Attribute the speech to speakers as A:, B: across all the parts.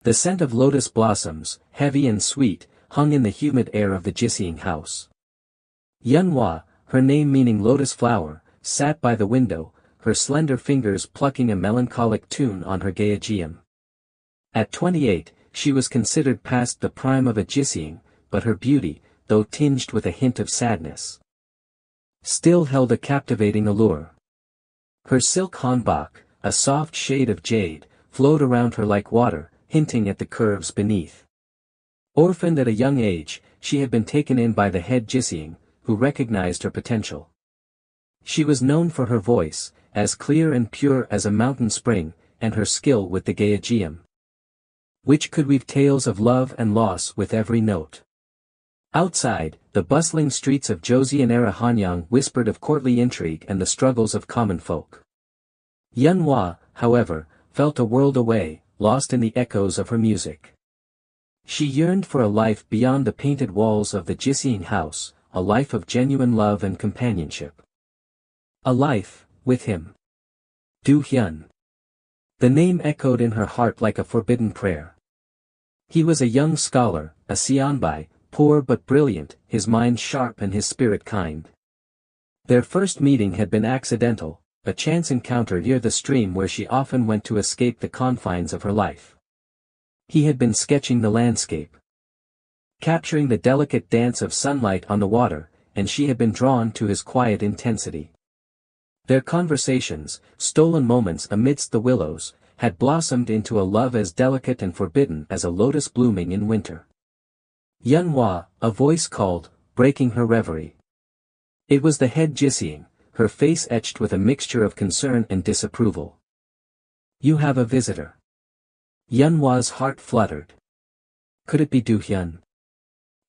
A: The scent of lotus blossoms, heavy and sweet, hung in the humid air of the Gisaeng house. Yunhua, her name meaning lotus flower, sat by the window, her slender fingers plucking a melancholic tune on her Gisaeng. At 28, she was considered past the prime of a Gisaeng, but her beauty, though tinged with a hint of sadness, still held a captivating allure. Her silk hanbok, a soft shade of jade, flowed around her like water, hinting at the curves beneath. Orphaned at a young age, she had been taken in by the head Gisaeng, who recognized her potential. She was known for her voice, as clear and pure as a mountain spring, and her skill with the Gisaeng, which could weave tales of love and loss with every note. Outside, the bustling streets of Joseon-era Hanyang whispered of courtly intrigue and the struggles of common folk. Yunhua, however, felt a world away, lost in the echoes of her music. She yearned for a life beyond the painted walls of the Gisaeng house, a life of genuine love and companionship. A life, with him. Du Hyun. The name echoed in her heart like a forbidden prayer. He was a young scholar, a seonbai, poor but brilliant, his mind sharp and his spirit kind. Their first meeting had been accidental, a chance encounter near the stream where she often went to escape the confines of her life. He had been sketching the landscape, capturing the delicate dance of sunlight on the water, and she had been drawn to his quiet intensity. Their conversations, stolen moments amidst the willows, had blossomed into a love as delicate and forbidden as a lotus blooming in winter. Yunhua, a voice called, breaking her reverie. It was the head Gisaeng, her face etched with a mixture of concern and disapproval. You have a visitor. Yunhua's heart fluttered. Could it be Du Hyun?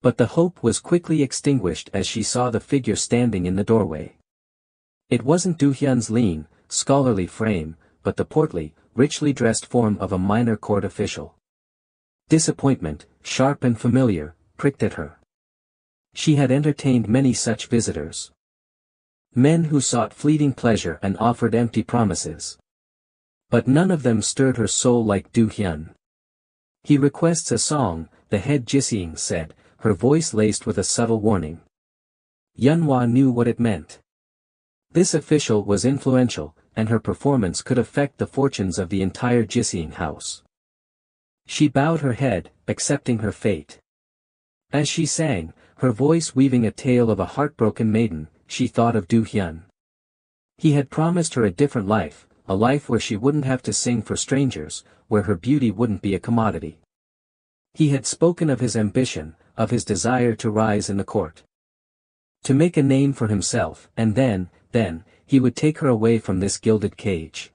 A: But the hope was quickly extinguished as she saw the figure standing in the doorway. It wasn't Du Hyun's lean, scholarly frame, but the portly, richly dressed form of a minor court official. Disappointment, sharp and familiar, pricked at her. She had entertained many such visitors. Men who sought fleeting pleasure and offered empty promises. But none of them stirred her soul like Du Hyun. He requests a song, the head Gisaeng said, her voice laced with a subtle warning. Yunhua knew what it meant. This official was influential, and her performance could affect the fortunes of the entire Gisaeng house. She bowed her head, accepting her fate. As she sang, her voice weaving a tale of a heartbroken maiden, she thought of Du Hyun. He had promised her a different life, a life where she wouldn't have to sing for strangers, where her beauty wouldn't be a commodity. He had spoken of his ambition, of his desire to rise in the court, to make a name for himself, and then, he would take her away from this gilded cage.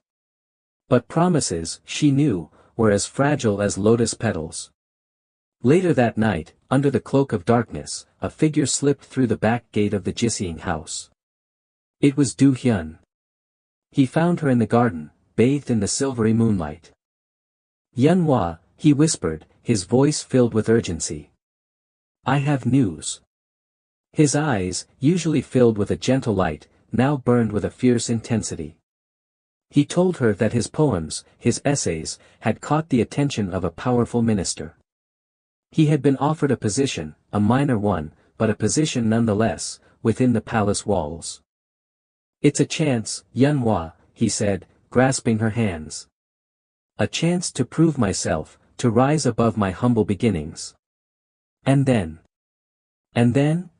A: But promises, she knew, were as fragile as lotus petals. Later that night, under the cloak of darkness, a figure slipped through the back gate of the Gisaeng house. It was Du Hyun. He found her in the garden, bathed in the silvery moonlight. Yunhua, he whispered, his voice filled with urgency. I have news. His eyes, usually filled with a gentle light, now burned with a fierce intensity. He told her that his poems, his essays, had caught the attention of a powerful minister. He had been offered a position, a minor one, but a position nonetheless, within the palace walls. It's a chance, Yunhua, he said, grasping her hands. A chance to prove myself, to rise above my humble beginnings. And then,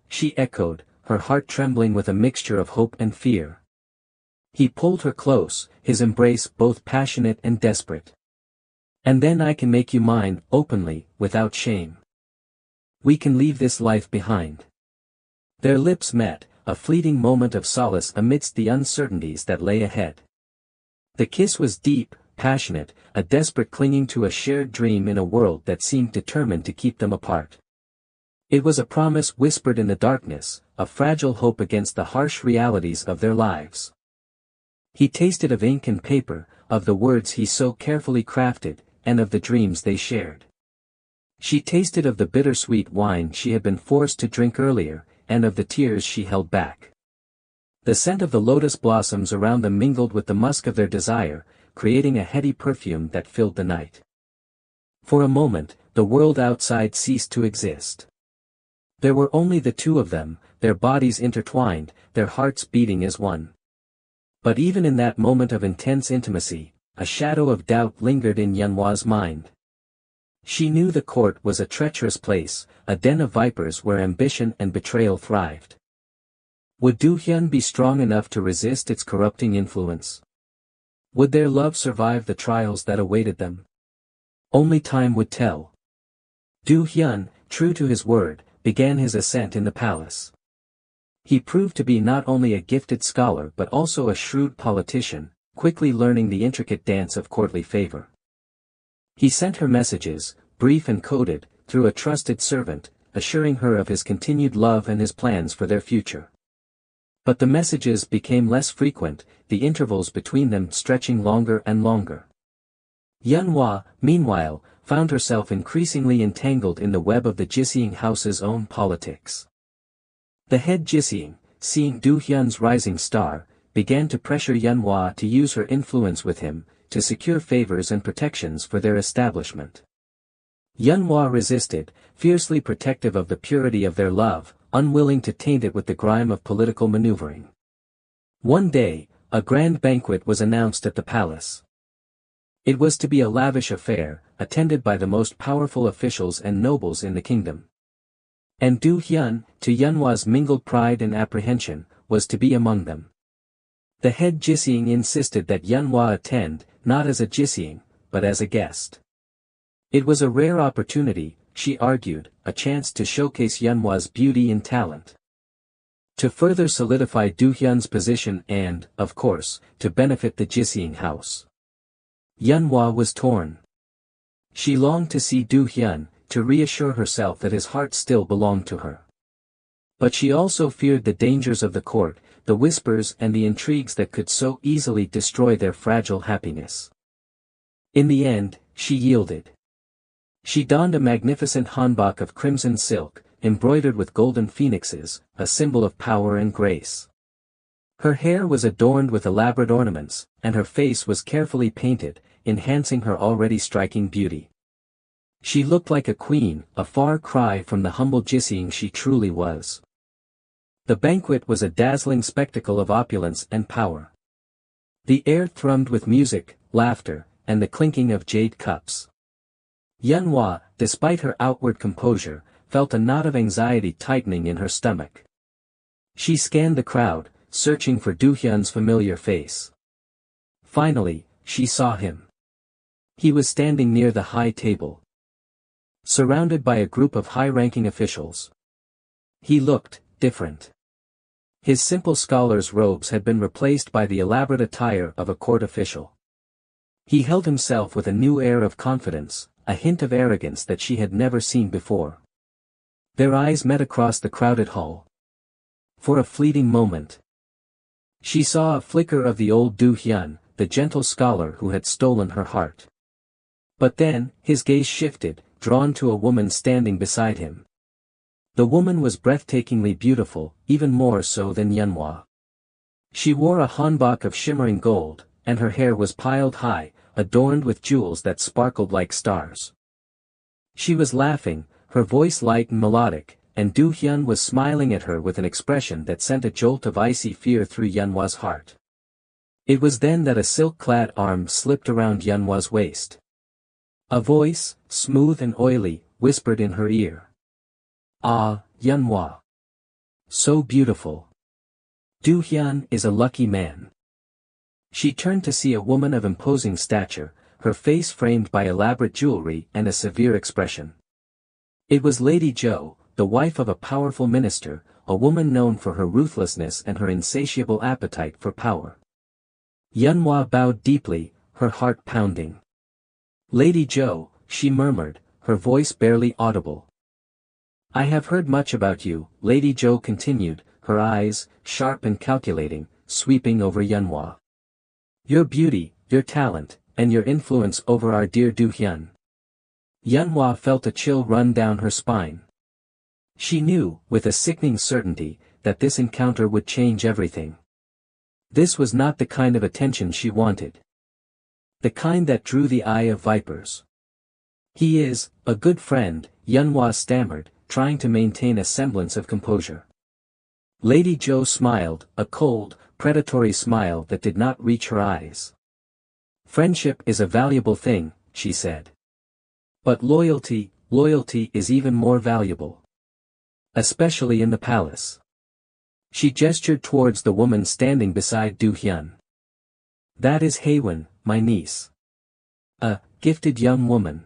A: she echoed, her heart trembling with a mixture of hope and fear. He pulled her close, his embrace both passionate and desperate. And then I can make you mine, openly, without shame. We can leave this life behind. Their lips met, a fleeting moment of solace amidst the uncertainties that lay ahead. The kiss was deep, passionate, a desperate clinging to a shared dream in a world that seemed determined to keep them apart. It was a promise whispered in the darkness, a fragile hope against the harsh realities of their lives. He tasted of ink and paper, of the words he so carefully crafted, and of the dreams they shared. She tasted of the bittersweet wine she had been forced to drink earlier, and of the tears she held back. The scent of the lotus blossoms around them mingled with the musk of their desire, creating a heady perfume that filled the night. For a moment, the world outside ceased to exist. There were only the two of them, their bodies intertwined, their hearts beating as one. But even in that moment of intense intimacy, a shadow of doubt lingered in Yunhwa's mind. She knew the court was a treacherous place, a den of vipers where ambition and betrayal thrived. Would Du Hyun be strong enough to resist its corrupting influence? Would their love survive the trials that awaited them? Only time would tell. Du Hyun, true to his word, began his ascent in the palace. He proved to be not only a gifted scholar but also a shrewd politician, quickly learning the intricate dance of courtly favor. He sent her messages, brief and coded, through a trusted servant, assuring her of his continued love and his plans for their future. But the messages became less frequent, the intervals between them stretching longer and longer. Yunhwa, meanwhile, found herself increasingly entangled in the web of the Gisaeng house's own politics. The head Gisaeng, seeing Du Hyun's rising star, began to pressure Yunhwa to use her influence with him, to secure favors and protections for their establishment. Yunhwa resisted, fiercely protective of the purity of their love, unwilling to taint it with the grime of political maneuvering. One day, a grand banquet was announced at the palace. It was to be a lavish affair, attended by the most powerful officials and nobles in the kingdom. And Du Hyun, to Yunhwa's mingled pride and apprehension, was to be among them. The head Gisaeng insisted that Yunhwa attend, not as a Gisaeng, but as a guest. It was a rare opportunity, she argued, a chance to showcase Yunhwa's beauty and talent. To further solidify Du Hyun's position and, of course, to benefit the Gisaeng house. Yunhwa was torn. She longed to see Du Hyun, to reassure herself that his heart still belonged to her. But she also feared the dangers of the court, the whispers and the intrigues that could so easily destroy their fragile happiness. In the end, she yielded. She donned a magnificent hanbok of crimson silk, embroidered with golden phoenixes, a symbol of power and grace. Her hair was adorned with elaborate ornaments, and her face was carefully painted, enhancing her already striking beauty. She looked like a queen, a far cry from the humble Gisaeng she truly was. The banquet was a dazzling spectacle of opulence and power. The air thrummed with music, laughter, and the clinking of jade cups. Yunhwa, despite her outward composure, felt a knot of anxiety tightening in her stomach. She scanned the crowd, searching for Du Hyun's familiar face. Finally, she saw him. He was standing near the high table, surrounded by a group of high-ranking officials. He looked different. His simple scholar's robes had been replaced by the elaborate attire of a court official. He held himself with a new air of confidence, a hint of arrogance that she had never seen before. Their eyes met across the crowded hall. For a fleeting moment, she saw a flicker of the old Du Hyun, the gentle scholar who had stolen her heart. But then, his gaze shifted, drawn to a woman standing beside him. The woman was breathtakingly beautiful, even more so than Yunhwa. She wore a hanbok of shimmering gold, and her hair was piled high, adorned with jewels that sparkled like stars. She was laughing, her voice light and melodic, and Du Hyun was smiling at her with an expression that sent a jolt of icy fear through Yunhwa's heart. It was then that a silk-clad arm slipped around Yunhwa's waist. A voice, smooth and oily, whispered in her ear. "Ah, Yunhwa. So beautiful. Du Hyun is a lucky man." She turned to see a woman of imposing stature, her face framed by elaborate jewelry and a severe expression. It was Lady Jo, the wife of a powerful minister, a woman known for her ruthlessness and her insatiable appetite for power. Yunhwa bowed deeply, her heart pounding. "Lady Jo," she murmured, her voice barely audible. "I have heard much about you," Lady Jo continued, her eyes, sharp and calculating, sweeping over Yunhwa. "Your beauty, your talent, and your influence over our dear Du Hyun." Yunhwa felt a chill run down her spine. She knew, with a sickening certainty, that this encounter would change everything. This was not the kind of attention she wanted. The kind that drew the eye of vipers. He is, a good friend, Yunhua stammered, trying to maintain a semblance of composure. Lady Zhou smiled, a cold, predatory smile that did not reach her eyes. Friendship is a valuable thing, she said. But loyalty is even more valuable. Especially in the palace. She gestured towards the woman standing beside Du Hyun. That is Haewon, my niece. A gifted young woman.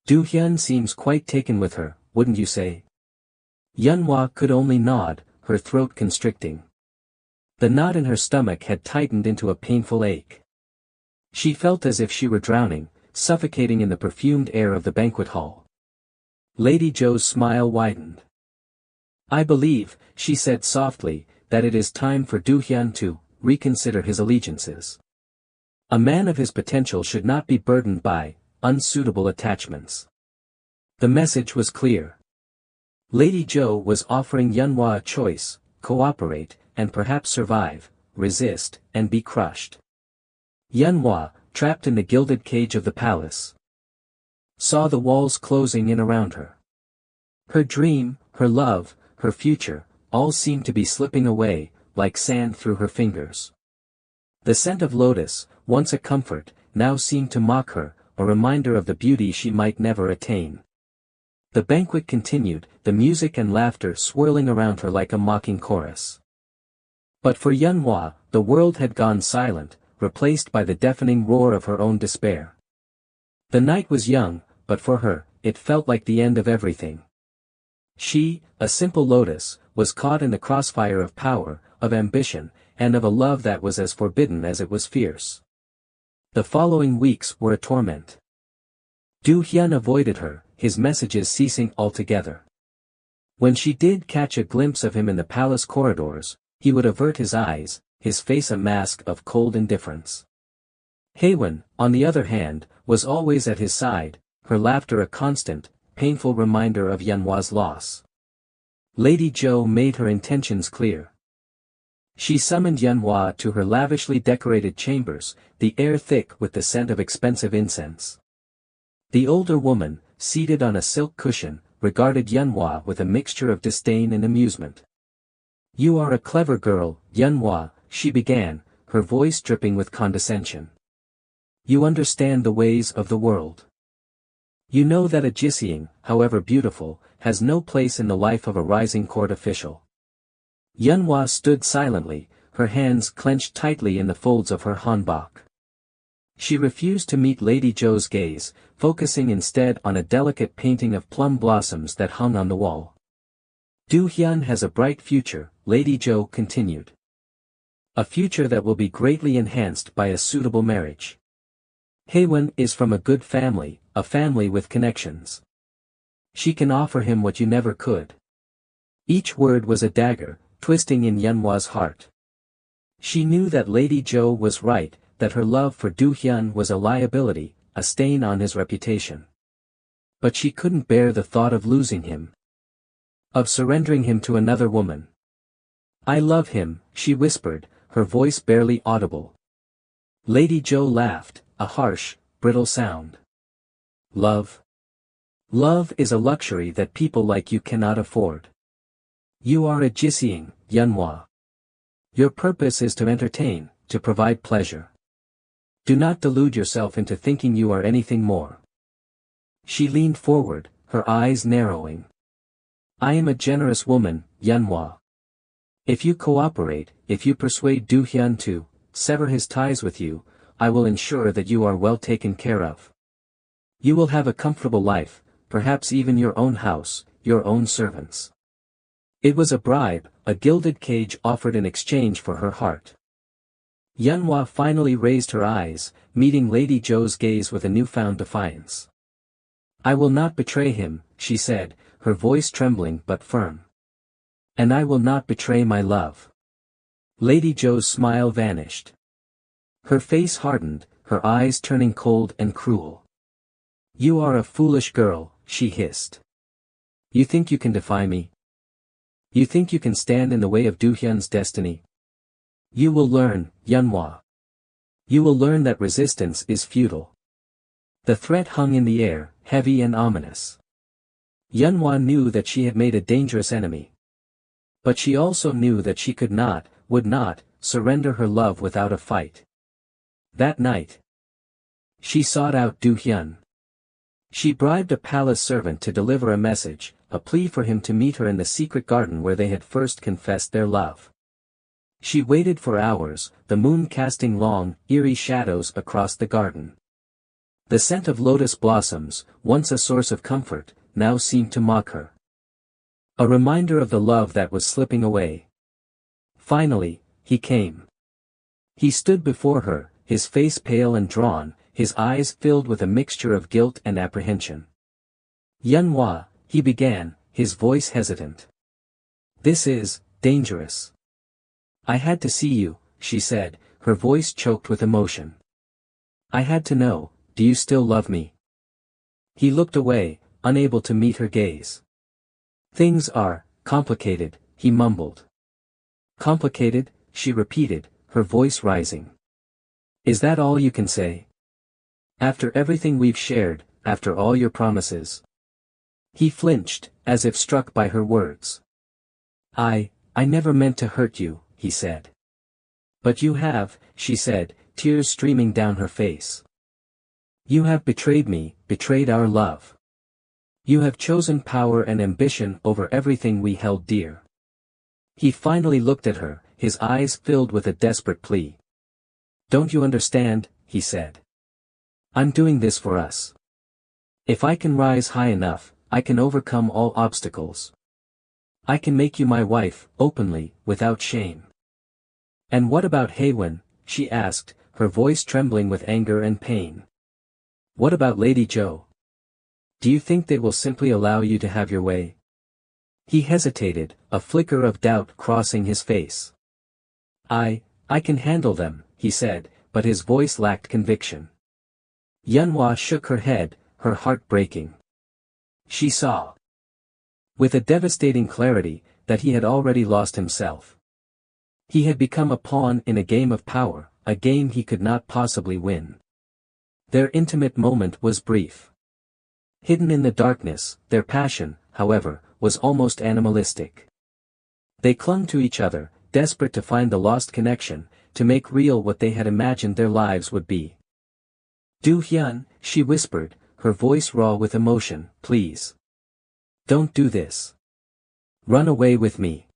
A: Du Hyun seems quite taken with her, wouldn't you say? Yunhua could only nod, her throat constricting. The knot in her stomach had tightened into a painful ache. She felt as if she were drowning, suffocating in the perfumed air of the banquet hall. Lady Zhou's smile widened. I believe, she said softly, that it is time for Du Hyun to reconsider his allegiances. A man of his potential should not be burdened by unsuitable attachments. The message was clear. Lady Zhou was offering Yunhua a choice: cooperate, and perhaps survive, resist, and be crushed. Yunhua, trapped in the gilded cage of the palace, saw the walls closing in around her. Her dream, her love, her future, all seemed to be slipping away, like sand through her fingers. The scent of lotus, once a comfort, now seemed to mock her, a reminder of the beauty she might never attain. The banquet continued, the music and laughter swirling around her like a mocking chorus. But for Yunhua, the world had gone silent, replaced by the deafening roar of her own despair. The night was young, but for her, it felt like the end of everything. She, a simple lotus, was caught in the crossfire of power, of ambition, and of a love that was as forbidden as it was fierce. The following weeks were a torment. Du Hyun avoided her, his messages ceasing altogether. When she did catch a glimpse of him in the palace corridors, he would avert his eyes, his face a mask of cold indifference. Haewon, on the other hand, was always at his side, her laughter a constant, painful reminder of Yunhua's loss. Lady Zhou made her intentions clear. She summoned Yunhua to her lavishly decorated chambers, the air thick with the scent of expensive incense. The older woman, seated on a silk cushion, regarded Yunhua with a mixture of disdain and amusement. You are a clever girl, Yunhua, she began, her voice dripping with condescension. You understand the ways of the world. You know that a Gisaeng, however beautiful, has no place in the life of a rising court official. Yunhua stood silently, her hands clenched tightly in the folds of her hanbok. She refused to meet Lady Zhou's gaze, focusing instead on a delicate painting of plum blossoms that hung on the wall. Du Hyun has a bright future, Lady Zhou continued. A future that will be greatly enhanced by a suitable marriage. Haewon is from a good family, a family with connections. She can offer him what you never could. Each word was a dagger, twisting in Yunhua's heart. She knew that Lady Zhou was right, that her love for Du Hyun was a liability, a stain on his reputation. But she couldn't bear the thought of losing him. Of surrendering him to another woman. I love him, she whispered, her voice barely audible. Lady Zhou laughed, a harsh, brittle sound. Love? Love is a luxury that people like you cannot afford. You are a Gisaeng, Yunhua. Your purpose is to entertain, to provide pleasure. Do not delude yourself into thinking you are anything more. She leaned forward, her eyes narrowing. I am a generous woman, Yunhua. If you cooperate, if you persuade Du Hyun to sever his ties with you, I will ensure that you are well taken care of. You will have a comfortable life, perhaps even your own house, your own servants. It was a bribe, a gilded cage offered in exchange for her heart. Yunhua finally raised her eyes, meeting Lady Zhou's gaze with a newfound defiance. I will not betray him, she said, her voice trembling but firm. And I will not betray my love. Lady Zhou's smile vanished. Her face hardened, her eyes turning cold and cruel. You are a foolish girl, she hissed. You think you can defy me? You think you can stand in the way of Du Hyun's destiny? You will learn, Yunhua. You will learn that resistance is futile. The threat hung in the air, heavy and ominous. Yunhua knew that she had made a dangerous enemy. But she also knew that she could not, would not, surrender her love without a fight. That night, she sought out Du Hyun. She bribed a palace servant to deliver a message, a plea for him to meet her in the secret garden where they had first confessed their love. She waited for hours, the moon casting long, eerie shadows across the garden. The scent of lotus blossoms, once a source of comfort, now seemed to mock her. A reminder of the love that was slipping away. Finally, he came. He stood before her, his face pale and drawn, his eyes filled with a mixture of guilt and apprehension. Yunhua, he began, his voice hesitant. This is dangerous. I had to see you, she said, her voice choked with emotion. I had to know, do you still love me? He looked away, unable to meet her gaze. Things are complicated, he mumbled. Complicated, she repeated, her voice rising. Is that all you can say? After everything we've shared, after all your promises? He flinched, as if struck by her words. I never meant to hurt you, he said. But you have, she said, tears streaming down her face. You have betrayed me, betrayed our love. You have chosen power and ambition over everything we held dear. He finally looked at her, his eyes filled with a desperate plea. Don't you understand, he said. I'm doing this for us. If I can rise high enough, I can overcome all obstacles. I can make you my wife, openly, without shame. And what about Haewon? She asked, her voice trembling with anger and pain. What about Lady Jo? Do you think they will simply allow you to have your way? He hesitated, a flicker of doubt crossing his face. I can handle them, he said, but his voice lacked conviction. Yunhua shook her head, her heart breaking. She saw, with a devastating clarity, that he had already lost himself. He had become a pawn in a game of power, a game he could not possibly win. Their intimate moment was brief. Hidden in the darkness, their passion, however, was almost animalistic. They clung to each other, desperate to find the lost connection, to make real what they had imagined their lives would be. Du Hyun, she whispered, her voice raw with emotion, please. Don't do this. Run away with me.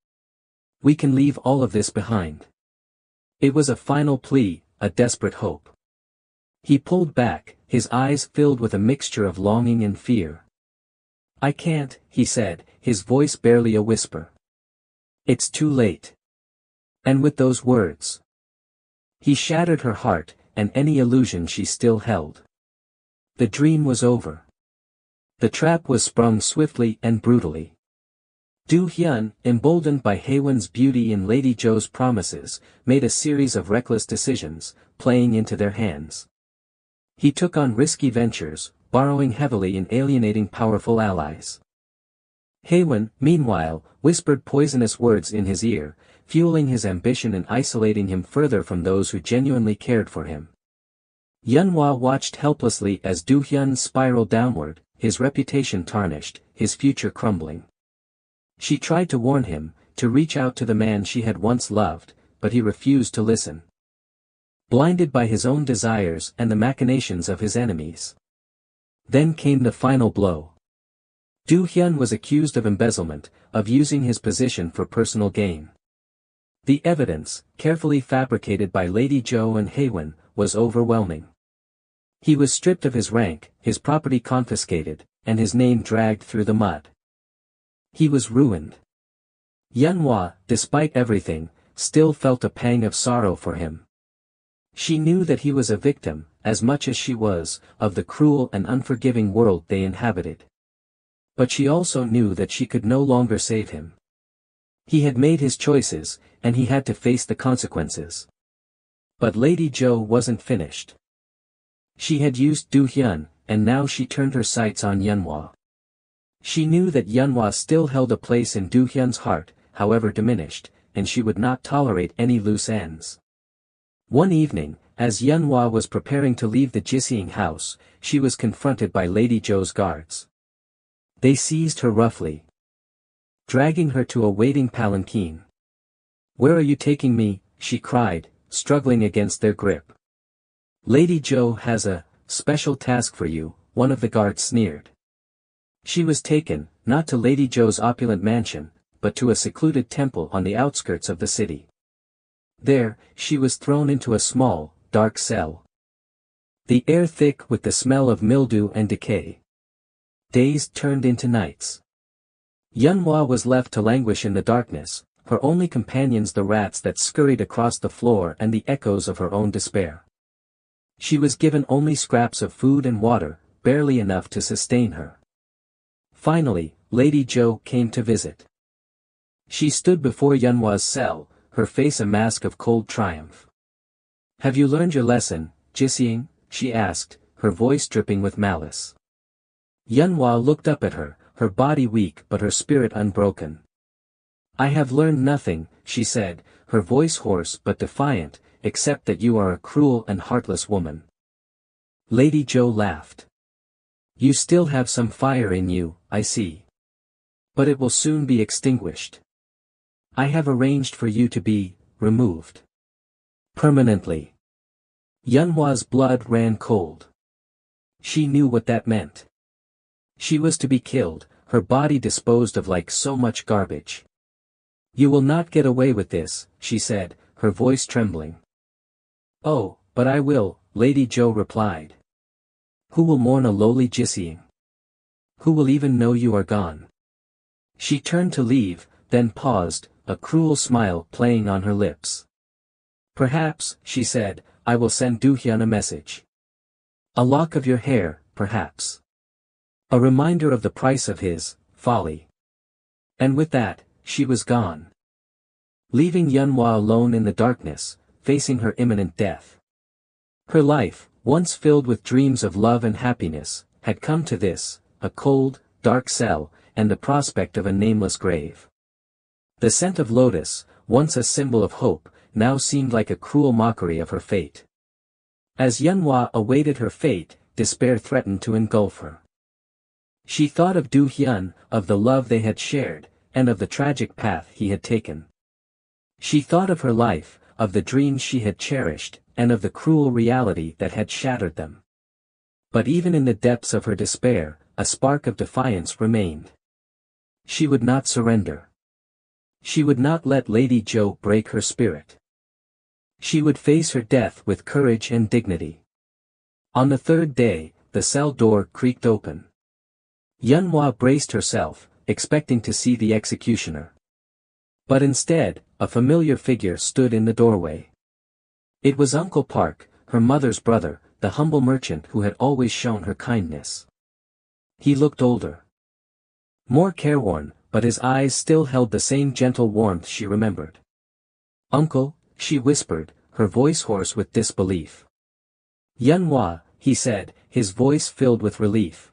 A: We can leave all of this behind. It was a final plea, a desperate hope. He pulled back, his eyes filled with a mixture of longing and fear. I can't, he said, his voice barely a whisper. It's too late. And with those words, he shattered her heart, and any illusion she still held. The dream was over. The trap was sprung swiftly and brutally. Du Hyun, emboldened by Haewon's beauty and Lady Jo's promises, made a series of reckless decisions, playing into their hands. He took on risky ventures, borrowing heavily and alienating powerful allies. Haewon, meanwhile, whispered poisonous words in his ear, fueling his ambition and isolating him further from those who genuinely cared for him. Yunhua watched helplessly as Du Hyun spiraled downward, his reputation tarnished, his future crumbling. She tried to warn him, to reach out to the man she had once loved, but he refused to listen. Blinded by his own desires and the machinations of his enemies. Then came the final blow. Du Hyun was accused of embezzlement, of using his position for personal gain. The evidence, carefully fabricated by Lady Jo and Haewon, was overwhelming. He was stripped of his rank, his property confiscated, and his name dragged through the mud. He was ruined. Yunhua, despite everything, still felt a pang of sorrow for him. She knew that he was a victim, as much as she was, of the cruel and unforgiving world they inhabited. But she also knew that she could no longer save him. He had made his choices, and he had to face the consequences. But Lady Jo wasn't finished. She had used Du Hyun, and now she turned her sights on Yunhua. She knew that Yunhua still held a place in Du Hyun's heart, however diminished, and she would not tolerate any loose ends. One evening, As Yunhua was preparing to leave the Gisaeng house, she was confronted by Lady Zhou's guards. They seized her roughly, dragging her to a waiting palanquin. "Where are you taking me?" she cried, struggling against their grip. "Lady Zhou has a special task for you," one of the guards sneered. She was taken, not to Lady Zhou's opulent mansion, but to a secluded temple on the outskirts of the city. There, she was thrown into a small, dark cell. The air thick with the smell of mildew and decay. Days turned into nights. Yunhua was left to languish in the darkness, her only companions the rats that scurried across the floor and the echoes of her own despair. She was given only scraps of food and water, barely enough to sustain her. Finally, Lady Zhou came to visit. She stood before Yunhua's cell, her face a mask of cold triumph. "Have you learned your lesson, Gisaeng?" she asked, her voice dripping with malice. Yunhua looked up at her, her body weak but her spirit unbroken. "I have learned nothing," she said, her voice hoarse but defiant, "except that you are a cruel and heartless woman." Lady Zhou laughed. "You still have some fire in you, I see. But it will soon be extinguished. I have arranged for you to be removed permanently." Yunhua's blood ran cold. She knew what that meant. She was to be killed, her body disposed of like so much garbage. "You will not get away with this," she said, her voice trembling. "Oh, but I will," Lady Zhou replied. "Who will mourn a lowly Gisaeng? Who will even know you are gone?" She turned to leave, then paused, a cruel smile playing on her lips. "Perhaps," she said, "I will send Du Hyun a message. A lock of your hair, perhaps. A reminder of the price of his folly." And with that, she was gone. Leaving Yunhua alone in the darkness, facing her imminent death. Her life, once filled with dreams of love and happiness, had come to this, a cold, dark cell, and the prospect of a nameless grave. The scent of lotus, once a symbol of hope, now seemed like a cruel mockery of her fate. As Yunhua awaited her fate, despair threatened to engulf her. She thought of Du Hyun, of the love they had shared, and of the tragic path he had taken. She thought of her life, of the dreams she had cherished, and of the cruel reality that had shattered them. But even in the depths of her despair, a spark of defiance remained. She would not surrender. She would not let Lady Zhou break her spirit. She would face her death with courage and dignity. On the third day, the cell door creaked open. Yunhua braced herself, expecting to see the executioner. But instead, a familiar figure stood in the doorway. It was Uncle Park, her mother's brother, the humble merchant who had always shown her kindness. He looked older, more careworn, but his eyes still held the same gentle warmth she remembered. "Uncle," she whispered, her voice hoarse with disbelief. "Yunhua," he said, his voice filled with relief.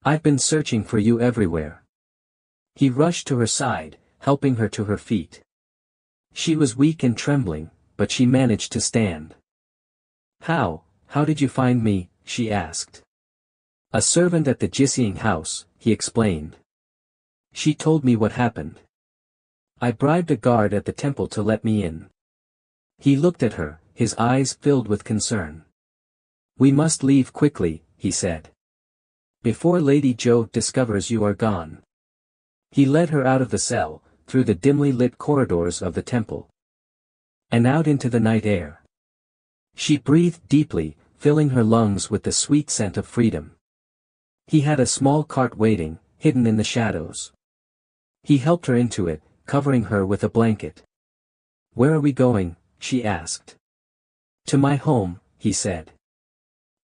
A: "I've been searching for you everywhere." He rushed to her side, helping her to her feet. She was weak and trembling, but she managed to stand. How did you find me?" she asked. "A servant at the Gisaeng house," he explained. "She told me what happened. I bribed a guard at the temple to let me in." He looked at her, his eyes filled with concern. "We must leave quickly," he said. "Before Lady Zhou discovers you are gone." He led her out of the cell, through the dimly lit corridors of the temple, and out into the night air. She breathed deeply, filling her lungs with the sweet scent of freedom. He had a small cart waiting, hidden in the shadows. He helped her into it, covering her with a blanket. "Where are we going?" she asked. "To my home," he said.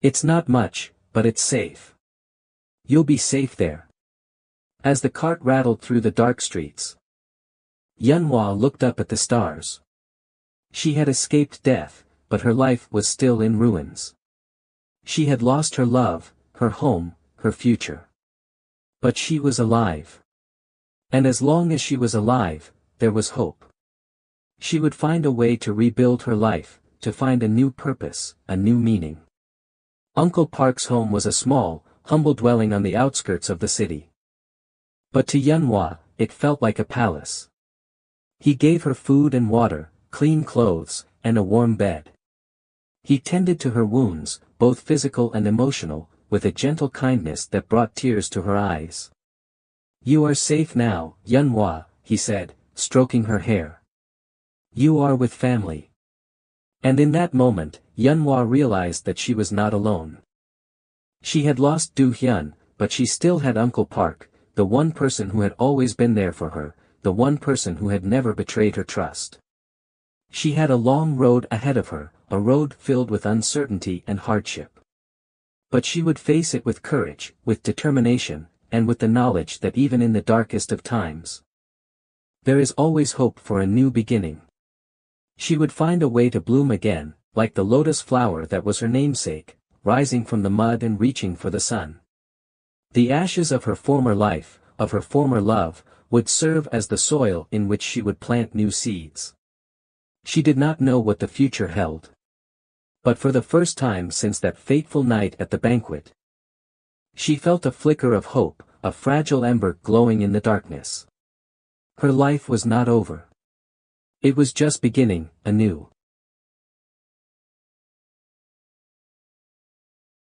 A: "It's not much, but it's safe. You'll be safe there." As the cart rattled through the dark streets, Yunhua looked up at the stars. She had escaped death, but her life was still in ruins. She had lost her love, her home, her future. But she was alive. And as long as she was alive, there was hope. She would find a way to rebuild her life, to find a new purpose, a new meaning. Uncle Park's home was a small, humble dwelling on the outskirts of the city. But to Yunhua, it felt like a palace. He gave her food and water, clean clothes, and a warm bed. He tended to her wounds, both physical and emotional, with a gentle kindness that brought tears to her eyes. "You are safe now, Yunhua," he said, stroking her hair. "You are with family." And in that moment, Yunhua realized that she was not alone. She had lost Du Hyun, but she still had Uncle Park, the one person who had always been there for her, the one person who had never betrayed her trust. She had a long road ahead of her, a road filled with uncertainty and hardship. But she would face it with courage, with determination, and with the knowledge that even in the darkest of times, there is always hope for a new beginning. She would find a way to bloom again, like the lotus flower that was her namesake, rising from the mud and reaching for the sun. The ashes of her former life, of her former love, would serve as the soil in which she would plant new seeds. She did not know what the future held. But for the first time since that fateful night at the banquet, she felt a flicker of hope, a fragile ember glowing in the darkness. Her life was not over. It was just beginning, anew.